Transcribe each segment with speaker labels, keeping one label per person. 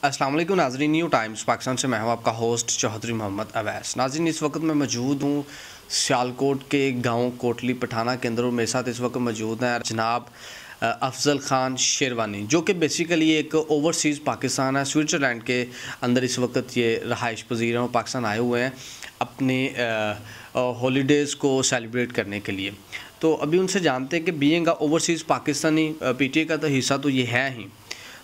Speaker 1: अस्सलाम वालेकुम नाज़रीन, न्यू टाइम्स पाकिस्तान से मैं हूं आपका होस्ट चौधरी मोहम्मद अवैस। नाज़रीन, इस वक्त मैं मौजूद हूं सियालकोट के गांव कोटली पठाना के अंदर और मेरे साथ इस वक्त मौजूद हैं जनाब अफजल ख़ान शेरवानी, जो कि बेसिकली एक ओवरसीज़ पाकिस्तान है। स्विट्ज़रलैंड के अंदर इस वक्त ये रहाइश पज़ीर हैं और पाकिस्तान आए हुए हैं अपने हॉलीडेज़ को सेलिब्रेट करने के लिए। तो अभी उनसे जानते हैं कि बीइंग ओवरसीज़ पाकिस्तानी, पीटीआई का तो हिस्सा तो ये है ही,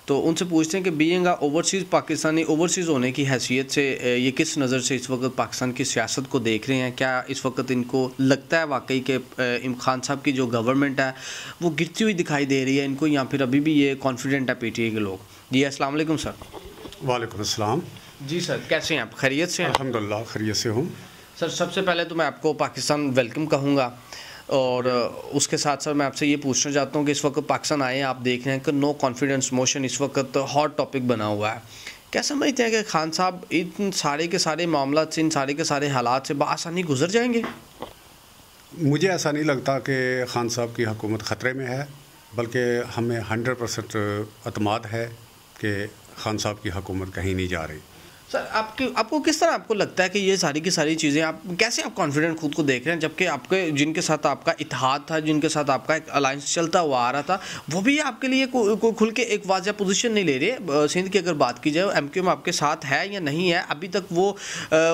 Speaker 1: तो उनसे पूछते हैं कि बीइंग ओवरसीज़ पाकिस्तानी, ओवरसीज़ होने की हैसियत से ये किस नज़र से इस वक्त पाकिस्तान की सियासत को देख रहे हैं। क्या इस वक्त इनको लगता है वाकई कि इमरान खान साहब की जो गवर्नमेंट है वो गिरती हुई दिखाई दे रही है इनको, या फिर अभी भी ये कॉन्फिडेंट है पीटीआई के लोग? जी अस्सलाम वालेकुम सर।
Speaker 2: वालेकुम अस्सलाम।
Speaker 1: जी सर, कैसे हैं आप? खैरियत से हैं?
Speaker 2: अल्हम्दुलिल्लाह खैरियत से हूँ
Speaker 1: सर। सबसे पहले तो मैं आपको पाकिस्तान वेलकम कहूँगा, और उसके साथ साथ मैं आपसे ये पूछना चाहता हूँ कि इस वक्त पाकिस्तान आए हैं, आप देख रहे हैं कि नो कॉन्फिडेंस मोशन इस वक्त हॉट टॉपिक बना हुआ है। क्या समझते हैं कि खान साहब इन सारे के सारे मामला से, इन सारे के सारे हालात से बआसानी गुजर जाएंगे?
Speaker 2: मुझे ऐसा नहीं लगता कि खान साहब की हुकूमत ख़तरे में है, बल्कि हमें 100% अतमाद है कि खान साहब की हुकूमत कहीं नहीं जा रही।
Speaker 1: सर, आपको किस तरह आपको लगता है कि ये सारी की सारी चीज़ें, आप कैसे आप कॉन्फिडेंट खुद को देख रहे हैं, जबकि आपके जिनके साथ आपका इत्तेहाद था, जिनके साथ आपका एक अलायंस चलता हुआ आ रहा था, वो भी आपके लिए कोई खुल के एक वाज़ह पोजीशन नहीं ले रहे? सिंध की अगर बात की जाए, एमक्यूएम आपके साथ है या नहीं है, अभी तक वो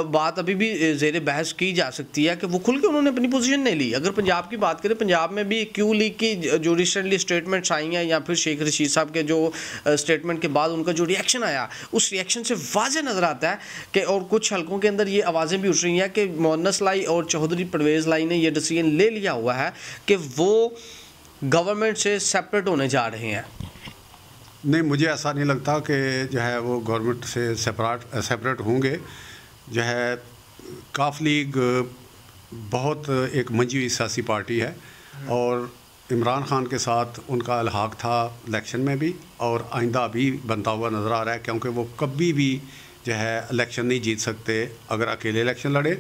Speaker 1: बात अभी भी ज़ेर बहस की जा सकती है कि वो खुल के उन्होंने अपनी पोजीशन नहीं ली। अगर पंजाब की बात करें, पंजाब में भी क्यू लीग की जो रिसेंटली स्टेटमेंट्स आई हैं, या फिर शेख रशीद साहब के जो स्टेटमेंट के बाद उनका जो रिएक्शन आया, उस रिएक्शन से वाज़ह नज़र आता है कि, और कुछ हलकों के अंदर ये आवाज़ें भी उठ रही हैं कि मोहन्नस लाई और चौधरी परवेज़ लाई ने ये डिसीजन ले लिया हुआ है कि वो गवर्नमेंट से सेपरेट होने जा रहे हैं।
Speaker 2: नहीं, मुझे ऐसा नहीं लगता कि जो है वो गवर्नमेंट से सेपरेट होंगे। जो है काफ लीग बहुत एक मंजी हुई सियासी पार्टी है, और इमरान खान के साथ उनका अलहाक था इलेक्शन में भी, और आइंदा भी बनता हुआ नज़र आ रहा है, क्योंकि वो कभी भी जो है इलेक्शन नहीं जीत सकते। अगर अकेले इलेक्शन लड़े,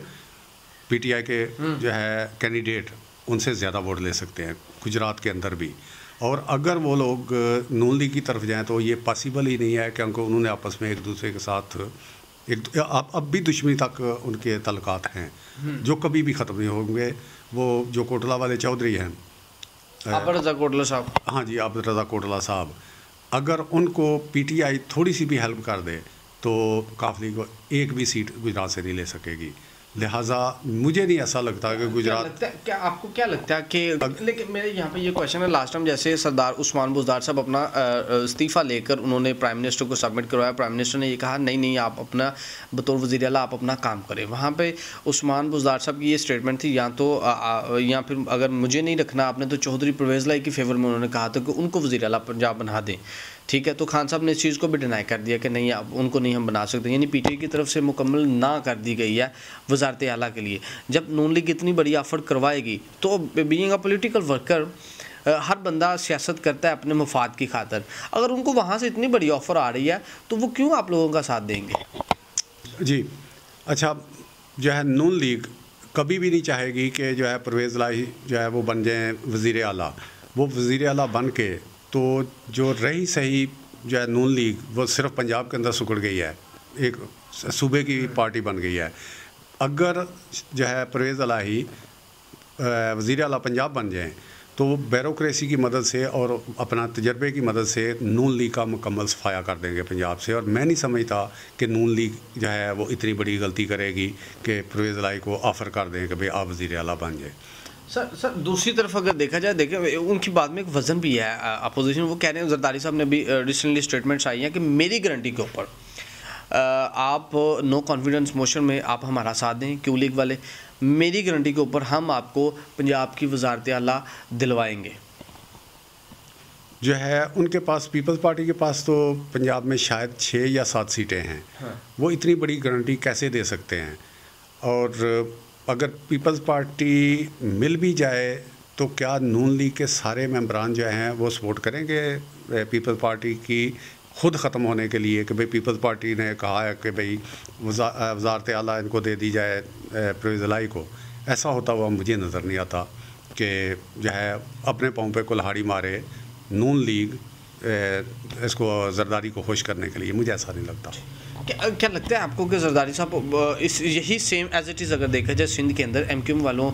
Speaker 2: पीटीआई के जो है कैंडिडेट उनसे ज़्यादा वोट ले सकते हैं गुजरात के अंदर भी। और अगर वो लोग नून लीग की तरफ जाएं तो ये पॉसिबल ही नहीं है, क्योंकि उन्होंने आपस में एक दूसरे के साथ अब भी दुश्मनी तक उनके तल्लुकात हैं जो कभी भी ख़त्म नहीं होंगे। वो जो कोटला वाले चौधरी हैं,
Speaker 1: आबिद रज़ा कोटला साहब,
Speaker 2: हाँ जी, आबिद रज़ा कोटला साहब, अगर उनको पीटीआई थोड़ी सी भी हेल्प कर दे तो काफ लीग एक भी सीट गुजरात से नहीं ले सकेगी। लिहाजा मुझे नहीं ऐसा लगता कि गुजरात,
Speaker 1: क्या आपको क्या लगता है कि, लेकिन मेरे यहाँ पे ये क्वेश्चन है, लास्ट टाइम जैसे सरदार उस्मान बुज़दार साहब अपना इस्तीफ़ा लेकर उन्होंने प्राइम मिनिस्टर को सबमिट करवाया, प्राइम मिनिस्टर ने ये कहा नहीं आप अपना बतौर वज़ीर आला आप अपना काम करें। वहाँ पे उस्मान बुज़दार साहब की ये स्टेटमेंट थी, या फिर अगर मुझे नहीं रखना आपने तो चौधरी परवेज़ लाई की फेवर में उन्होंने कहा था कि उनको वज़ीर आला पंजाब बना दें। ठीक है, तो खान साहब ने इस चीज़ को भी डिनाई कर दिया कि नहीं, अब उनको नहीं हम बना सकते, यानी पीटीआई की तरफ से मुकम्मल ना कर दी गई है वज़ारत आला के लिए। जब नून लीग इतनी बड़ी ऑफर करवाएगी तो बीइंग अ पॉलिटिकल वर्कर हर बंदा सियासत करता है अपने मुफाद की खातर। अगर उनको वहाँ से इतनी बड़ी ऑफ़र आ रही है तो वो क्यों आप लोगों का साथ देंगे? जी
Speaker 2: अच्छा, जो है नून लीग कभी भी नहीं चाहेगी कि जो है परवेज़ लाई जो है वो बन जाए वज़ीर आला। वो वज़ीर आला बन के तो जो रही सही जो है नून लीग वो सिर्फ पंजाब के अंदर सिकुड़ गई है, एक सूबे की पार्टी बन गई है। अगर जो है परवेज़ इलाही वज़ीर आला पंजाब बन जाएं तो वो ब्यूरोक्रेसी की मदद से और अपना तजर्बे की मदद से नून लीग का मुकम्मल सफाया कर देंगे पंजाब से। और मैं नहीं समझता कि नून लीग जो है वो इतनी बड़ी गलती करेगी कि परवेज़ इलाही को ऑफ़र कर दें कि भाई आप वज़ीर आला बन जाए।
Speaker 1: सर दूसरी तरफ अगर देखा जाए, देखिए उनकी बात में एक वज़न भी है अपोजिशन। वो कह रहे हैं, जरदारी साहब ने भी रिसेंटली स्टेटमेंट्स आई हैं कि मेरी गारंटी के ऊपर आप नो कॉन्फिडेंस मोशन में आप हमारा साथ दें, क्यू लीग वाले, मेरी गारंटी के ऊपर हम आपको पंजाब की वज़ारत आला दिलवाएंगे।
Speaker 2: जो है उनके पास, पीपल्स पार्टी के पास तो पंजाब में शायद 6 या 7 सीटें हैं। हाँ। वो इतनी बड़ी गारंटी कैसे दे सकते हैं? और अगर पीपल्स पार्टी मिल भी जाए तो क्या नून लीग के सारे मेंबरान जो हैं वो सपोर्ट करेंगे पीपल्स पार्टी की ख़ुद ख़त्म होने के लिए कि भाई पीपल्स पार्टी ने कहा है कि भाई वज़ारत आला इनको दे दी जाए परवेज़ इलाही को? ऐसा होता हुआ मुझे नज़र नहीं आता कि जो है अपने पाँव पे कुल्हाड़ी मारे नून लीग इसको जरदारी को खुश करने के लिए, मुझे ऐसा नहीं लगता।
Speaker 1: क्या लगता है आपको कि जरदारी साहब इस यही सेम एज इट इज़ अगर देखा जाए सिंध के अंदर एमक्यूएम वालों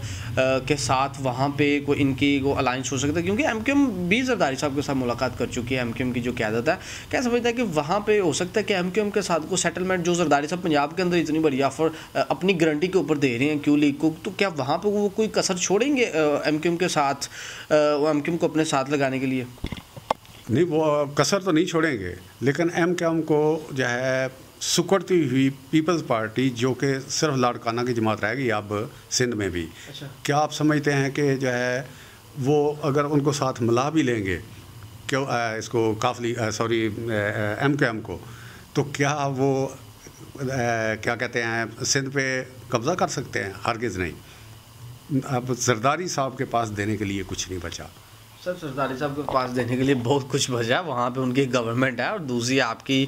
Speaker 1: के साथ वहाँ पे कोई इनकी को अलायंस हो सकता है, क्योंकि एमक्यूएम भी जरदारी साहब के साथ मुलाकात कर चुकी है, एमक्यूएम की जो क़यादत है, क्या समझता है कि वहाँ पे हो सकता है कि एमक्यूएम के साथ को सेटलमेंट जो जरदारी साहब पंजाब के अंदर इतनी बड़ी ऑफर अपनी गारंटी के ऊपर दे रहे हैं क्यू लीग को, तो क्या वहाँ पर वो कोई कसर छोड़ेंगे एमक्यूएम के साथ एमक्यूएम को अपने साथ लगाने के लिए?
Speaker 2: नहीं, वो कसर तो नहीं छोड़ेंगे, लेकिन एमक्यूएम को जो है सुकड़ती हुई पीपल्स पार्टी जो कि सिर्फ लाड़काना की जमात रह गई अब सिंध में भी।
Speaker 1: अच्छा। क्या
Speaker 2: आप समझते हैं कि जो है वो अगर उनको साथ मिला भी लेंगे क्यों इसको काफली एमक्यूएम को, तो क्या वो क्या कहते हैं सिंध पे कब्ज़ा कर सकते हैं? हरगिज़ नहीं। अब जरदारी साहब के पास देने के लिए कुछ नहीं बचा।
Speaker 1: सर जरदारी साहब के पास देने के लिए बहुत कुछ बचा, वहाँ पे उनकी गवर्नमेंट है, और दूसरी आपकी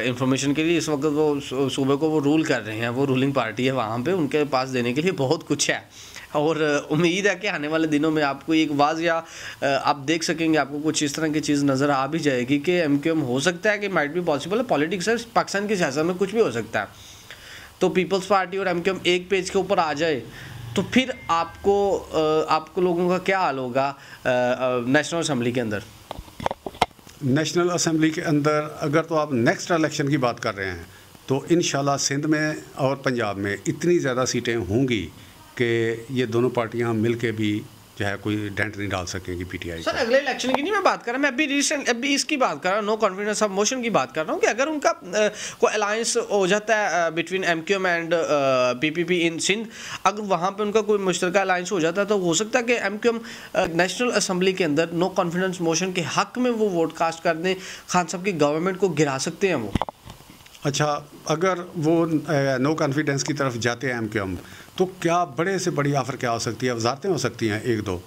Speaker 1: इंफॉर्मेशन के लिए इस वक्त वो सूबे को वो रूल कर रहे हैं, वो रूलिंग पार्टी है वहाँ पे, उनके पास देने के लिए बहुत कुछ है। और उम्मीद है कि आने वाले दिनों में आपको एक वाज़िया आप देख सकेंगे, आपको कुछ इस तरह की चीज़ नज़र आ भी जाएगी कि एमक्यूएम हो सकता है कि माइट भी पॉसिबल है, पॉलिटिक्स है, पाकिस्तान की सियासत में कुछ भी हो सकता है, तो पीपल्स पार्टी और एमक्यूएम एक पेज के ऊपर आ जाए तो फिर आपको लोगों का क्या हाल होगा नेशनल असेंबली के अंदर?
Speaker 2: नेशनल असेंबली के अंदर अगर तो आप नेक्स्ट इलेक्शन की बात कर रहे हैं तो इंशाल्लाह सिंध में और पंजाब में इतनी ज़्यादा सीटें होंगी कि ये दोनों पार्टियां मिलके भी जो है कोई डेंट नहीं डाल सकेंगी पीटीआई।
Speaker 1: सर अगले इलेक्शन की नहीं मैं बात कर रहा, मैं अभी इसकी बात कर रहा हूँ, नो कॉन्फिडेंस मोशन की बात कर रहा हूँ कि अगर उनका कोई अलायंस हो जाता है बिटवीन एमक्यूएम एंड पीपीपी इन सिंध, अगर वहाँ पे उनका कोई मुश्तरका अलायंस हो जाता है तो हो सकता है कि एमक्यूएम नेशनल असेंबली के अंदर नो कॉन्फिडेंस मोशन के हक में वो वोट कास्ट कर दें, खान साहब की गवर्नमेंट को गिरा सकते हैं वो।
Speaker 2: अच्छा, अगर वो नो कॉन्फिडेंस की तरफ जाते हैं एमक्यूएम, तो क्या बड़े से बड़ी ऑफ़र क्या हो सकती है? वजारतें हो सकती हैं एक दो,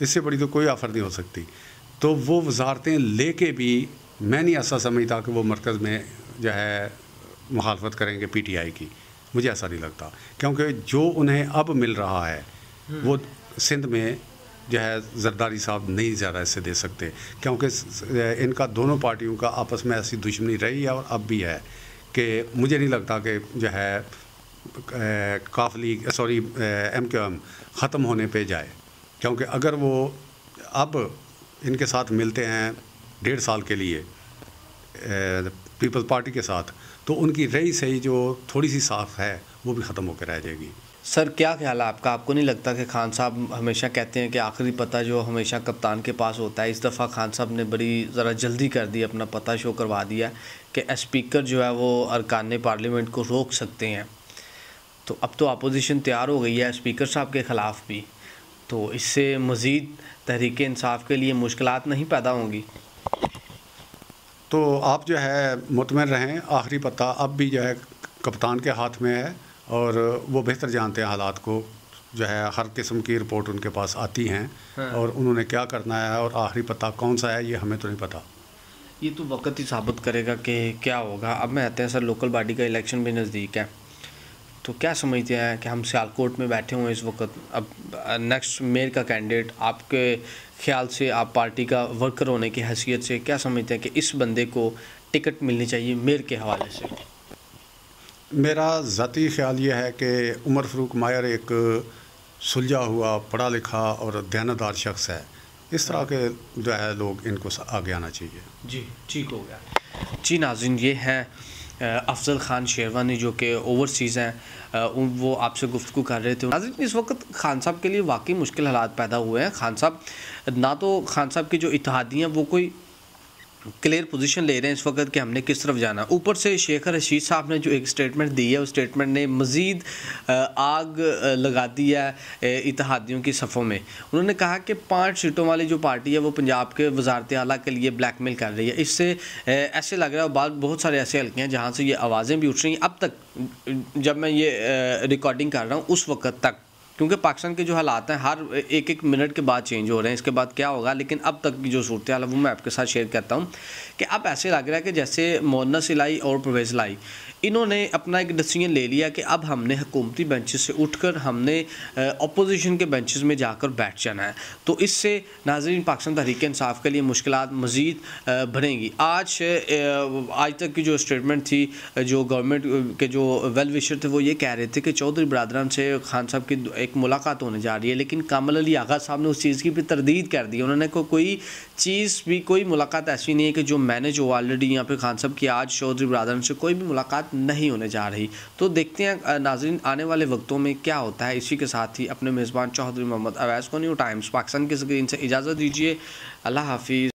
Speaker 2: इससे बड़ी तो कोई ऑफ़र नहीं हो सकती। तो वो वजारतें लेके भी मैं नहीं ऐसा समझता कि वो मरकज़ में जो है मुखालफत करेंगे पीटीआई की, मुझे ऐसा नहीं लगता, क्योंकि जो उन्हें अब मिल रहा है वो सिंध में जो है जरदारी साहब नहीं ज़्यादा इससे दे सकते, क्योंकि इनका दोनों पार्टियों का आपस में ऐसी दुश्मनी रही है और अब भी है कि मुझे नहीं लगता कि जो है एमक्यूएम ख़त्म होने पे जाए, क्योंकि अगर वो अब इनके साथ मिलते हैं 1.5 साल के लिए पीपल्स पार्टी के साथ, तो उनकी रही सही जो थोड़ी सी साख है वो भी ख़त्म होकर रह जाएगी।
Speaker 1: सर क्या ख्याल है आपका? आपको नहीं लगता कि खान साहब हमेशा कहते हैं कि आखिरी पता जो हमेशा कप्तान के पास होता है, इस दफ़ा खान साहब ने बड़ी ज़रा जल्दी कर दी, अपना पता शो करवा दिया कि स्पीकर जो है वो अरकान पार्लियामेंट को रोक सकते हैं, तो अब तो अपोजिशन तैयार हो गई है स्पीकर साहब के ख़िलाफ़ भी, तो इससे मज़ीद तहरीक इंसाफ के लिए मुश्किलात नहीं पैदा होंगी?
Speaker 2: तो आप जो है मुतमईन रहें, आखिरी पता अब भी जो है कप्तान के हाथ में है और वो बेहतर जानते हैं हालात को, जो है हर किस्म की रिपोर्ट उनके पास आती हैं। हाँ। और उन्होंने क्या करना है और आखिरी पता कौन सा है ये हमें तो नहीं पता,
Speaker 1: ये तो वक्त ही साबित करेगा कि क्या होगा। अब मैं कहते हैं सर लोकल बॉडी का इलेक्शन भी नज़दीक है, तो क्या समझते हैं कि हम सियालकोट में बैठे हुए इस वक्त, अब नेक्स्ट मेयर का कैंडिडेट आपके ख्याल से, आप पार्टी का वर्कर होने की हैसियत से क्या समझते हैं कि इस बंदे को टिकट मिलनी चाहिए मेयर के हवाले से?
Speaker 2: मेरा ज़ाती ख्याल ये है कि उमर फ़ारूक मायर एक सुलझा हुआ पढ़ा लिखा और दयानतदार शख्स है, इस तरह के जो है लोग इनको आगे आना चाहिए।
Speaker 1: जी ठीक हो गया जी। नाज़रीन ये हैं अफजल ख़ान शेरवानी जो कि ओवरसीज़ हैं, वो आपसे गुफ्तगू कर रहे थे। नाज़रीन इस वक्त खान साहब के लिए वाकई मुश्किल हालात पैदा हुए हैं। खान साहब ना तो खान साहब की जो इत्तेहादी हैं वो कोई क्लियर पोजीशन ले रहे हैं इस वक्त कि हमने किस तरफ जाना, ऊपर से शेख रशीद साहब ने जो एक स्टेटमेंट दी है उस स्टेटमेंट ने मज़ीद आग लगा दी है इत्तेहादियों की सफ़ों में। उन्होंने कहा कि 5 सीटों वाली जो पार्टी है वो पंजाब के वज़ारत आला के लिए ब्लैकमेल कर रही है। इससे ऐसे लग रहा है, बाद बहुत सारे ऐसे हल्के हैं जहाँ से ये आवाज़ें भी उठ रही हैं। अब तक जब मैं ये रिकॉर्डिंग कर रहा हूँ उस वक्त तक क्योंकि पाकिस्तान के जो हालात हैं हर एक एक मिनट के बाद चेंज हो रहे हैं, इसके बाद क्या होगा, लेकिन अब तक की जो सूरत हाल है वो मैं आपके साथ शेयर करता हूँ कि अब ऐसे लग रहा है कि जैसे मोहन्नस इलाही और परवेज़ इलाही इन्होंने अपना एक डिसीजन ले लिया कि अब हमने हुकूमती बेंचेस से उठकर हमने अपोजिशन के बेंचेस में जाकर बैठ जाना है। तो इससे नाज़रीन पाकिस्तान तहरीक इंसाफ के लिए मुश्किलात मज़ीद बढ़ेंगी। आज तक की जो स्टेटमेंट थी, जो गवर्नमेंट के जो वेल विशर थे वो ये कह रहे थे कि चौधरी बरादरान से खान साहब की एक मुलाकात होने जा रही है, लेकिन कामिल अली आगा साहब ने उस चीज़ की भी तरदीद कर दी। उन्होंने कोई चीज़ भी, कोई मुलाकात ऐसी नहीं है कि जो मैंने जो ऑलरेडी यहाँ पे खान साहब की आज चौधरी बरादरान से कोई भी मुलाकात नहीं होने जा रही। तो देखते हैं नाज़रीन आने वाले वक्तों में क्या होता है। इसी के साथ ही अपने मेज़बान चौधरी मोहम्मद अवैस को न्यू टाइम्स पाकिस्तान की स्क्रीन से इजाज़त दीजिए। अल्लाह हाफिज़।